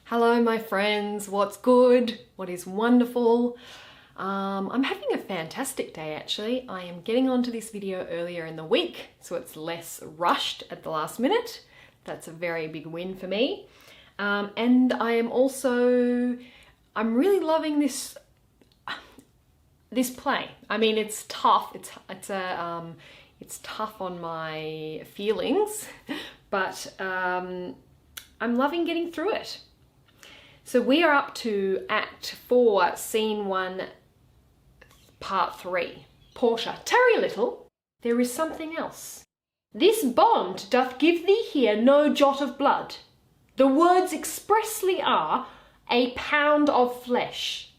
Hello my friends, what's good? What is wonderful? I'm having a fantastic day actually. I am getting onto this video earlier in the week, so it's less rushed at the last minute. That's a very big win for me. And I am also, I'm really loving this play. I mean, it's tough. It's tough on my feelings, but I'm loving getting through it. So we are up to Act 4, Scene 1, Part 3. Portia, tarry a little, there is something else. This bond doth give thee here no jot of blood. The words expressly are, a pound of flesh.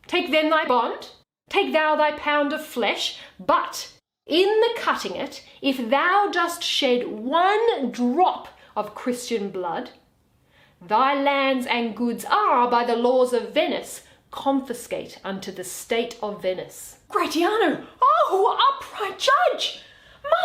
Take then thy bond, take thou thy pound of flesh, but in the cutting it, if thou dost shed one drop of Christian blood, thy lands and goods are, by the laws of Venice, confiscate unto the state of Venice. Gratiano! Oh, upright judge!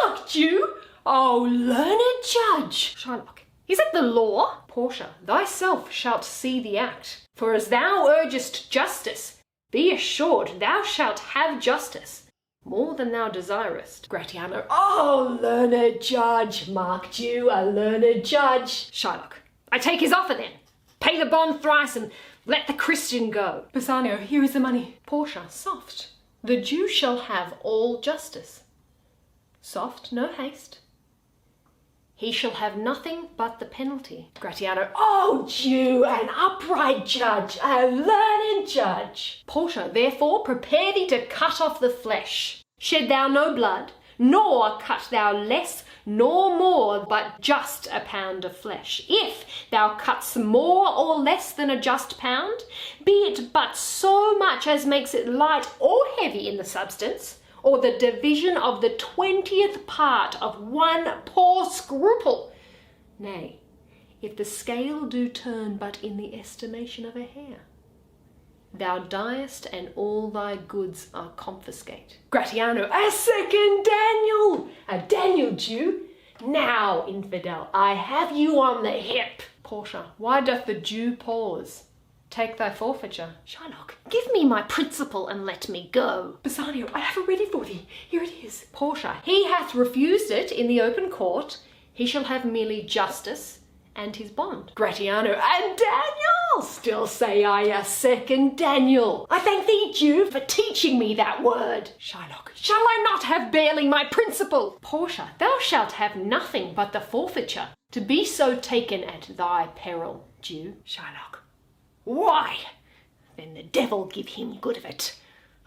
Marked you? Oh, learned judge! Shylock. Is it the law? Portia. Thyself shalt see the act. For as thou urgest justice, be assured thou shalt have justice, more than thou desirest. Gratiano. Oh, learned judge! Marked you, a learned judge! Shylock. I take his offer then. Pay the bond thrice and let the Christian go. Bassanio, here is the money. Portia, soft. The Jew shall have all justice. Soft, no haste. He shall have nothing but the penalty. Gratiano, oh Jew, an upright judge, a learned judge. Portia, therefore prepare thee to cut off the flesh. Shed thou no blood, nor cut thou less nor more, but just a pound of flesh. If thou cuts more or less than a just pound, be it but so much as makes it light or heavy in the substance, or the division of the 20th part of one poor scruple. Nay, if the scale do turn but in the estimation of a hair, thou diest and all thy goods are confiscate. Gratiano, a second Daniel! A Daniel Jew? Now, infidel, I have you on the hip. Portia, why doth the Jew pause? Take thy forfeiture. Shylock, give me my principal and let me go. Bassanio, I have it ready for thee. Here it is. Portia, he hath refused it in the open court. He shall have merely justice and his bond. Gratiano, and Daniel! Still say I a second Daniel. I thank thee, Jew, for teaching me that word. Shylock, shall I not have barely my principal? Portia, thou shalt have nothing but the forfeiture, to be so taken at thy peril, Jew. Shylock, why? Then the devil give him good of it.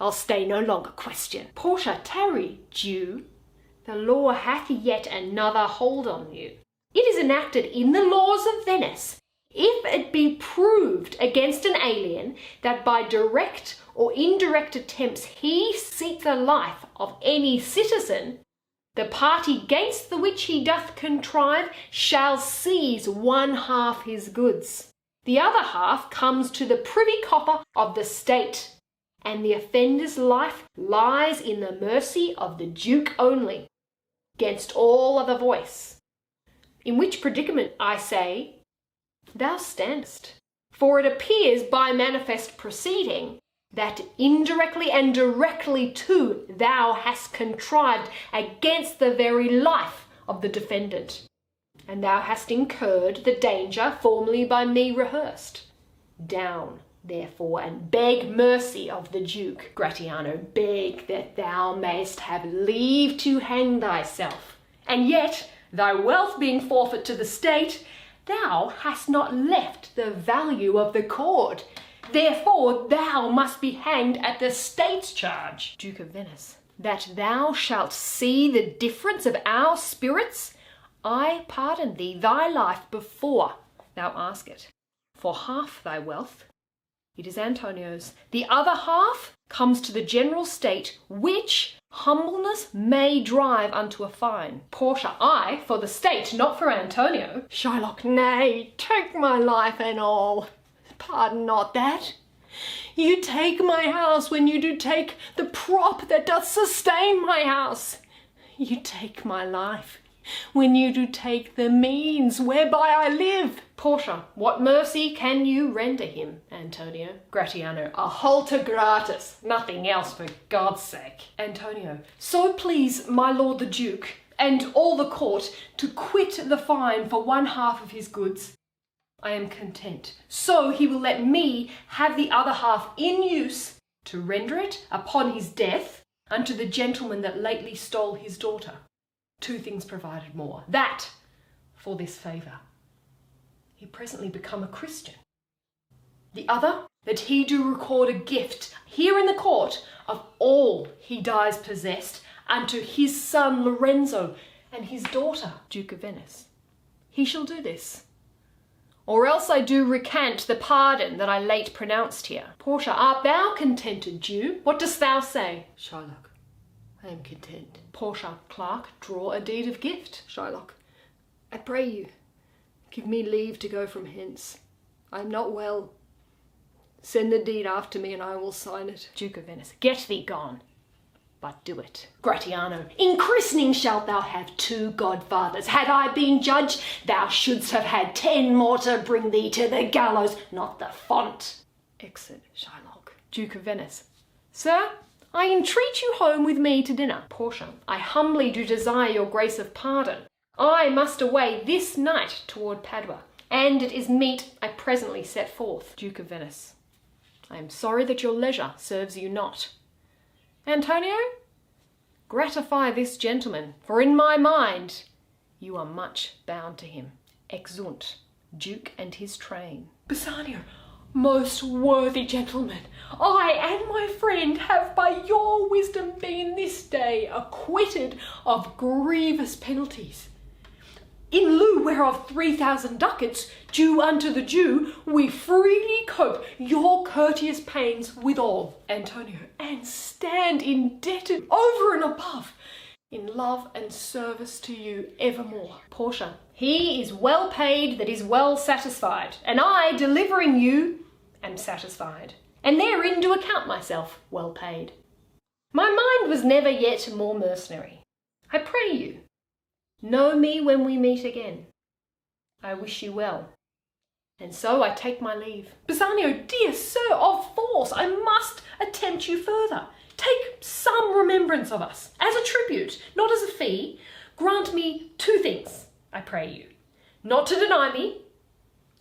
I'll stay no longer question. Portia, tarry, Jew. The law hath yet another hold on you. It is enacted in the laws of Venice, if it be proved against an alien that by direct or indirect attempts he seek the life of any citizen, the party gainst the which he doth contrive shall seize one half his goods. The other half comes to the privy coffer of the state, and the offender's life lies in the mercy of the Duke only, against all other voice. In which predicament, I say, thou standest. For it appears by manifest proceeding that indirectly and directly too thou hast contrived against the very life of the defendant, and thou hast incurred the danger formerly by me rehearsed. Down, therefore, and beg mercy of the Duke. Gratiano, beg that thou mayst have leave to hang thyself, and yet, thy wealth being forfeit to the state, thou hast not left the value of the cord. Therefore thou must be hanged at the state's charge. Duke of Venice, that thou shalt see the difference of our spirits, I pardon thee thy life before thou ask it. For half thy wealth, it is Antonio's. The other half comes to the general state, which humbleness may drive unto a fine. Portia, I, for the state, not for Antonio. Shylock, nay, take my life and all. Pardon not that. You take my house when you do take the prop that doth sustain my house. You take my life, when you do take the means whereby I live. Portia, what mercy can you render him? Antonio. Gratiano, a halter gratis, nothing else for God's sake. Antonio, so please my lord the Duke and all the court to quit the fine for 1/2 of his goods. I am content. So he will let me have the other half in use to render it upon his death unto the gentleman that lately stole his daughter. 2 things provided more. That for this favour he presently become a Christian. The other, that he do record a gift here in the court of all he dies possessed unto his son Lorenzo and his daughter, Duke of Venice. He shall do this, or else I do recant the pardon that I late pronounced here. Portia, art thou contented, Jew? What dost thou say? Shylock, I am content. Portia, clerk, draw a deed of gift. Shylock, I pray you, give me leave to go from hence. I am not well. Send the deed after me and I will sign it. Duke of Venice, get thee gone, but do it. Gratiano, in christening shalt thou have 2 godfathers. Had I been judge, thou shouldst have had 10 more to bring thee to the gallows, not the font. Exit Shylock. Duke of Venice, sir, I entreat you home with me to dinner. Portia, I humbly do desire your grace of pardon. I must away this night toward Padua, and it is meet I presently set forth. Duke of Venice, I am sorry that your leisure serves you not. Antonio, gratify this gentleman, for in my mind you are much bound to him. Exeunt, Duke and his train. Bassanio, most worthy gentleman, I and my friend have by your wisdom been this day acquitted of grievous penalties. In lieu whereof 3,000 ducats, due unto the Jew, we freely cope your courteous pains withal, Antonio, and stand indebted over and above in love and service to you evermore. Portia, he is well paid that is well satisfied, and I, delivering you, am satisfied, and therein do account myself well paid. My mind was never yet more mercenary. I pray you, know me when we meet again. I wish you well, and so I take my leave. Bassanio, dear sir, of force, I must attempt you further. Take some remembrance of us, as a tribute, not as a fee. Grant me 2 things, I pray you, not to deny me,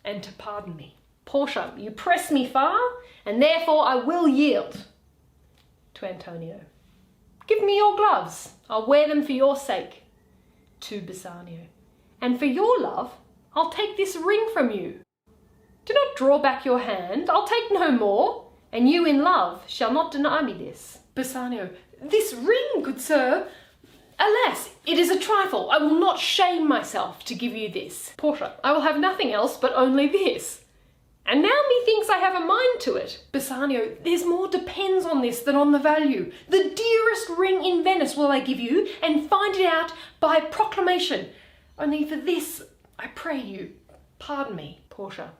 and to pardon me. Portia, you press me far, and therefore I will yield. To Antonio, give me your gloves, I'll wear them for your sake. To Bassanio, and for your love, I'll take this ring from you. Do not draw back your hand, I'll take no more, and you in love shall not deny me this. Bassanio, this ring, good sir, alas, it is a trifle, I will not shame myself to give you this. Portia, I will have nothing else but only this. And now methinks I have a mind to it. Bassanio, there's more depends on this than on the value. The dearest ring in Venice will I give you, and find it out by proclamation. Only for this, I pray you, pardon me. Portia,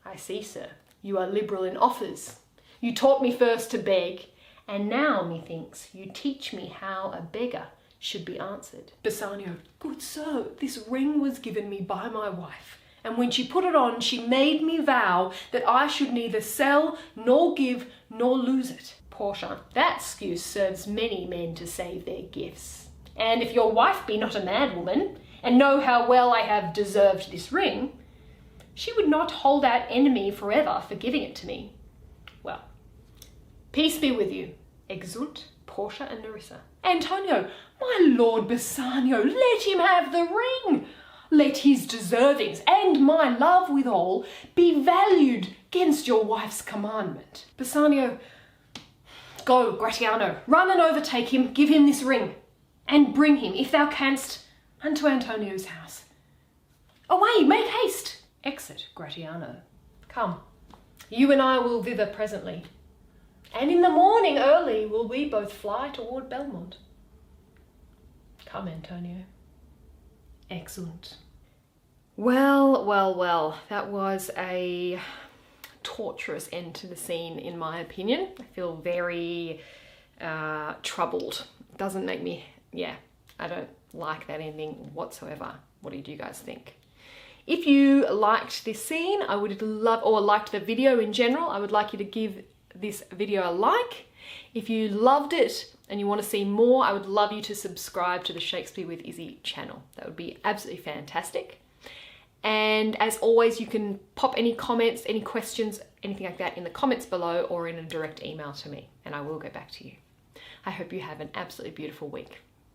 I see, sir, you are liberal in offers. You taught me first to beg, and now, methinks, you teach me how a beggar should be answered. Bassanio, good sir, this ring was given me by my wife, and when she put it on, she made me vow that I should neither sell, nor give, nor lose it. Portia, that excuse serves many men to save their gifts. And if your wife be not a mad woman, and know how well I have deserved this ring, she would not hold out enemy forever for giving it to me. Well, peace be with you. Exeunt, Portia and Nerissa. Antonio, my lord Bassanio, let him have the ring. Let his deservings, and my love withal, be valued 'gainst your wife's commandment. Bassanio, go, Gratiano, run and overtake him, give him this ring, and bring him, if thou canst, unto Antonio's house. Away, make haste. Exit, Gratiano. Come, you and I will thither presently, and in the morning early will we both fly toward Belmont. Come, Antonio. Excellent. Well, that was a torturous end to the scene, in my opinion. I feel very troubled. It doesn't make me, like that ending whatsoever. What did you guys think? If you liked this scene, I would love, or liked the video in general, I would like you to give this video a like. If you loved it and you want to see more, I would love you to subscribe to the Shakespeare with Izzy channel. That would be absolutely fantastic. And as always, you can pop any comments, any questions, anything like that in the comments below or in a direct email to me, and I will get back to you. I hope you have an absolutely beautiful week.